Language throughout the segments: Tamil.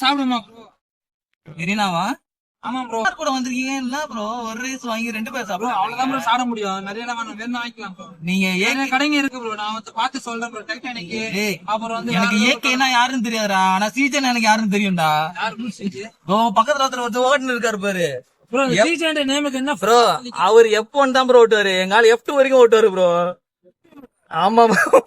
சாப்பிடுமா ப்ரோ? மெரினாவா? ஆமா ப்ரோ. கூட வந்திருக்கீங்க என்ன ப்ரோ? ஒரு ரைஸ் வாங்கி 2 பேர் சாப்பிடுவோம். அவ்வளவுதான் ப்ரோ சாப்பிட முடியும். நிறைய வேணும் வாங்கிக்கலாம் ப்ரோ. நீங்க ஏக கடைங்க இருக்கு ப்ரோ. நான் வந்து பார்த்து சொல்றேன் ப்ரோ. டைட்டானிக் அப்புறம் வந்து எனக்கு ஏகேனா யாருன்னு தெரியாதுடா. ஆனா சீஜன் எனக்கு யாருன்னு தெரியும்டா. ப்ரோ பக்கத்துல ஒருத்தர் ஓட்டுன்னு இருக்காரு பாரு ப்ரோ. சீஜன் நேமுக்கு என்ன ப்ரோ? அவர் F1 தான் ப்ரோ ஓட்டுவாரு. எங்க ஆள் F2 வரைக்கும் ஓட்டுவாரு ப்ரோ. ஆமா ப்ரோ.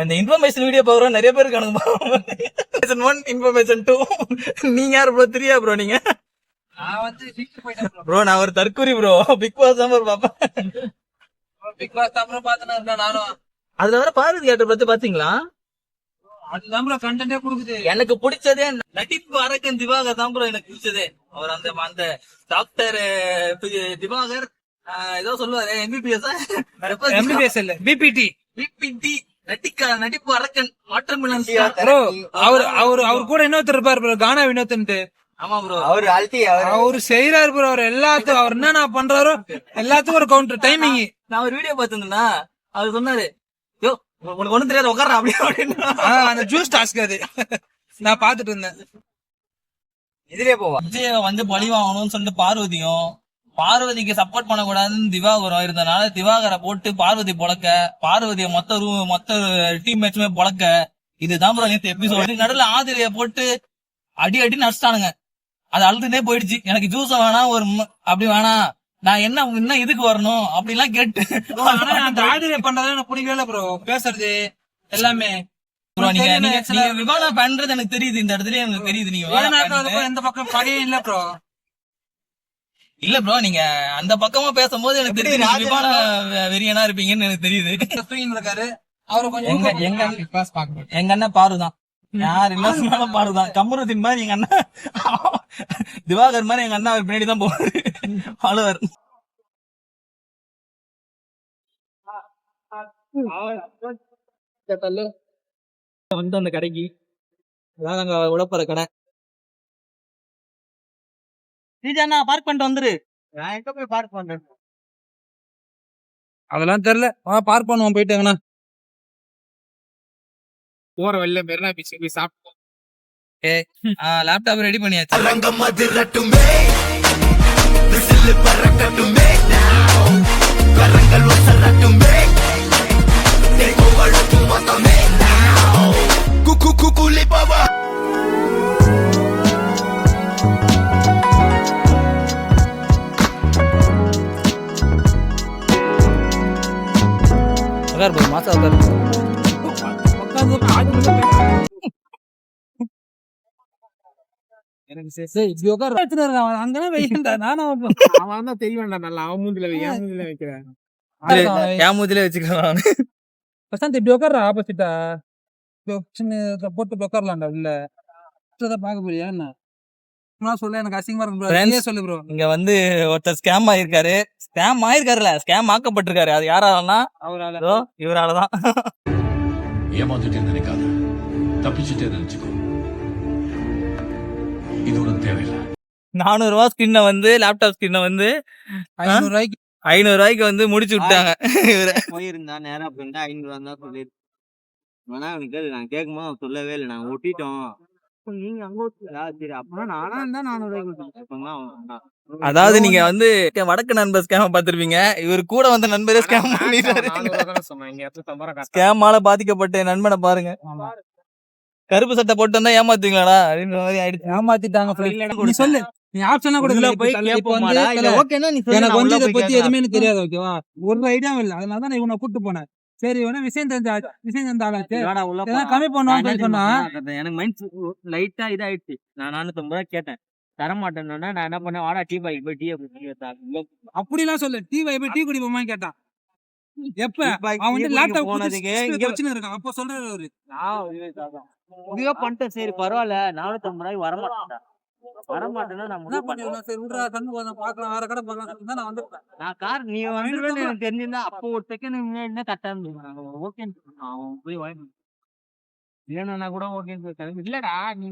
இந்த இன்ஃபர்மேஷன் வீடியோ பாக்குறோம் நிறைய பேர் இருக்கானுங்க. இன்ஃபர்மேஷன் 2 நீங்க யாரு ப்ரோ? 3 ப்ரோ நீங்க? நான் வந்து ப்ரோ நான் ஒரு தற்கூரி ப்ரோ. பிக் பாஸ் தான் ப்ரோ பாப்பேன். பிக் பாஸ் தான் ப்ரோ பாத்தேன் நானும். அதுல வர பார்வதி கேட்ட பத்தி பாத்தீங்களா? அதுதான் ப்ரோ கண்டென்ட்டே கொடுக்குது. எனக்கு பிடிச்சதே நடிப்பு அரக்கன் திவாகர் தான் ப்ரோ. எனக்கு பிடிச்சதே அவர் அந்த டாக்டர் திவாகர் ஏதோ சொல்லுவாரு எம்பிபிஎஸ் இல்ல பிபிடி நடிப்பு அரக்கன் வாட்டர்மெலன் ப்ரோ. அவர் கூட இன்னொருத்தர் இருப்பாரு ப்ரோ. கானா வினோத்ன்ட்டு. ஆமா ப்ரோ. அவரு செய்யறாரு ப்ரோ. அவர் எல்லாத்துக்கும் அவர் என்ன பண்றாரோ எல்லாத்துக்கும் ஒரு கவுண்டர் டைமிங். நான் ஒரு வீடியோ பாத்துருந்தேன்னா அவர் சொன்னாரு, யோ உனக்கு ஒண்ணும் தெரியாது உட்கார அப்படின்னு. அந்த ஜூஸ் டாஸ்க் அது நான் பாத்துட்டு இருந்தேன். இதுலயே போவா விஜய வந்து பழி வாங்கணும்னு சொல்லிட்டு பார்வதிக்கு சப்போர்ட் பண்ணக்கூடாதுன்னு திவாகரம் இருந்தனால திவாகரை போட்டு பார்வதி பொழக்க, பார்வதியை மொத்த டீம் மேட்சுமே பொழக்க. இதுதான் ப்ரோ நேத்து எபிசோட். நடுவுல ஆதிரைய போட்டு அடி நடிச்சிட்டானுங்க. அது அழுதுனே போயிடுச்சு. எனக்கு ஜூஸ் வேணாம் அப்படி வேணாம், நான் என்ன இதுக்கு வரணும் அப்படிலாம் கேட்டு. ஆனா அந்த ஆதிரை பண்றது எனக்கு பிடிக்கல ப்ரோ. பேசுறது எல்லாமே ப்ரோ நீங்க விவாதம் பண்றது எனக்கு தெரியுது. இந்த இடத்துல எனக்கு தெரியுது. நீங்க எந்த பக்கம் பகையே இல்ல ப்ரோ. இல்ல ப்ரோ நீங்க அந்த பக்கமா பேசும்போது எனக்கு தெரியுது விமான வெறியனா இருப்பீங்கன்னு எனக்கு தெரியுது. இருக்காரு அவரு கொஞ்சம் எங்க அண்ணன் பாருதான். யார் என்ன சொன்னாலும் பாருதான். கமருதீன் மாதிரி எங்க அண்ணன், திவாகர் மாதிரி எங்க அண்ணா அவர் பின்னாடி தான் போவாரு. அழுவார். வந்து அந்த கடைக்கு அதான் அங்க உழப்பற கடை. பார்க் பண்ணிட்டு வந்துரு. நான் எங்க போய் பார்க் பண்றேன்? அதெல்லாம் தெரியல. பார்க் பண்ணுவோம் போயிட்டாங்கண்ணா. போற வழியில மெரினா பீச்சுக்கு போய் சாப்பிட்டோம். லேப்டாப் ரெடி பண்ணியாச்சு. மாசா உட்காரலாம்டா உள்ள பாக்க போறியா என்ன சொல்ல? எனக்கு அசிங்கமா இருக்கு. சொல்லு ப்ரோ. இங்க வந்து ஒருத்தர் ஸ்கேம் ஆயிருக்காருல்ல, ஸ்கேம் ஆக்கப்பட்டிருக்காரு. அது யாராலன்னா இவராலதான். ஏமாத்திட்டேன்னு நினைக்காத, தப்பிச்சுட்டே நினைச்சுக்கோ. இது உனக்கு தேவையில்லை. 400 ரூபா ஸ்கின்ன வந்து லேப்டாப் ஸ்கின்ன வந்து 500 ரூபாய்க்கு வந்து முடிச்சு விட்டாங்க. போயிருந்தா நேரம் அப்படின்ட்டு 500 ரூபா தான் சொல்லிருக்கேன். ஆனா அவனுக்கு நான் கேட்கும்போது சொல்லவே இல்லை. நாங்க ஒட்டிட்டோம். நீங்க அங்க சரி அப்பனா நானா இருந்தா 400 ரூபாய்க்கு. அதாவது நீங்க வந்து வடக்கு நண்பர் ஸ்கேம் பாத்திருப்பீங்க. இவர் கூட வந்த நண்பரே ஸ்கேம் பண்ணிட்டாரு. ஸ்கேமால பாதிக்கப்பட்ட நண்பனை பாருங்க. கருப்பு சட்டை போட்டு வந்தா ஏமாத்துவீங்களாடா அப்படின்ற மாதிரி ஆயிடுச்சு. ஏமாத்திட்டாங்க. நீ சொல்லு. நீ ஆப்ஷனா கூட எனக்கு வந்து இதை பத்தி எதுவுமே எனக்கு தெரியாது. ஓகேவா? ஒரு ஐடியாவும் இல்ல. அதனாலதான் நான் இவனை கூட்டு போனேன். சரி இவன விஷயம் தெரிஞ்சாச்சு கம்மி பண்ணுவான்னு சொன்னா எனக்கு மைண்ட் லைட்டா இதாயிடுச்சு. நான் 450 ரூபாய் கேட்டேன், தரமாட்டேன்னா நான் என்ன பண்ணேன், வாடா டீ பாய்க்கு போய் டீ அப்படி எல்லாம் சொல்லு. டீ பாய் போய் டீ குடிப்போமா கேட்டான். எப்ப அவன் லேப்டாப் பிரச்சனை இருக்கான் அப்ப சொல்றாரு. முடிவா பண்ணிட்டேன். சரி பரவாயில்ல, 450 ரூபாய்க்கு வரமாட்டேன். நான் கார் நீ வந்துருவேன்னு எனக்கு தெரிஞ்சிருந்தா அப்போ ஒரு செகண்ட் முன்னாடி கரெக்டா இருந்துருக்காங்க. ஓகே போய் வாங்கி வேணும்னா கூட ஓகே இல்லடா நீ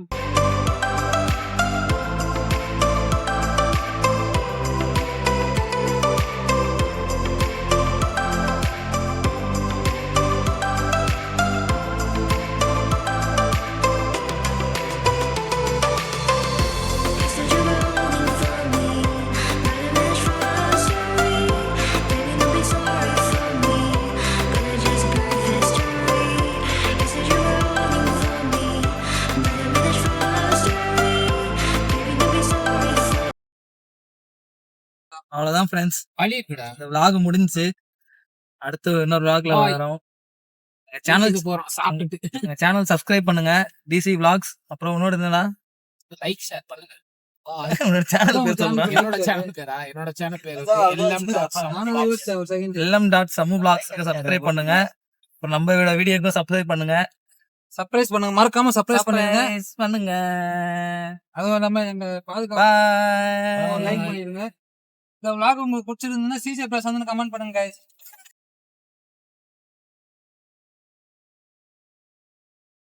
அவ்வளவுதான் ஃப்ரெண்ட்ஸ், வலி இருக்குடா. இந்த vlog முடிஞ்சுச்சு. அடுத்து இன்னொரு vlogல வரோம். சேனலுக்கு போறோம் சாப்பிட்டுட்டு. சேனல் சப்ஸ்கிரைப் பண்ணுங்க, டிசி vlogs. அப்புறம் இன்னொரு என்னன்னா லைக் ஷேர் பண்ணுங்க. உன்னோட சேனல் பேர் சொல்றேன். என்னோட சேனல் பேரு LM.Samu vlogs சப்ஸ்கிரைப் பண்ணுங்க. அப்புறம் நம்ம வீடியோக்கும் சப்ஸ்கிரைப் பண்ணுங்க. சர்ப்ரைஸ் பண்ணுங்க, மறக்காம சர்ப்ரைஸ் பண்ணுங்க. பண்ணுங்க. அதுவும் இல்லாம எங்க பாதுகாப்பு Bye. லைக் பண்ணிடுங்க. இந்த vlog உங்களுக்கு பிடிச்சிருந்ததுன்னா சிசி பிரசாந்த் கமெண்ட் பண்ணுங்க guys.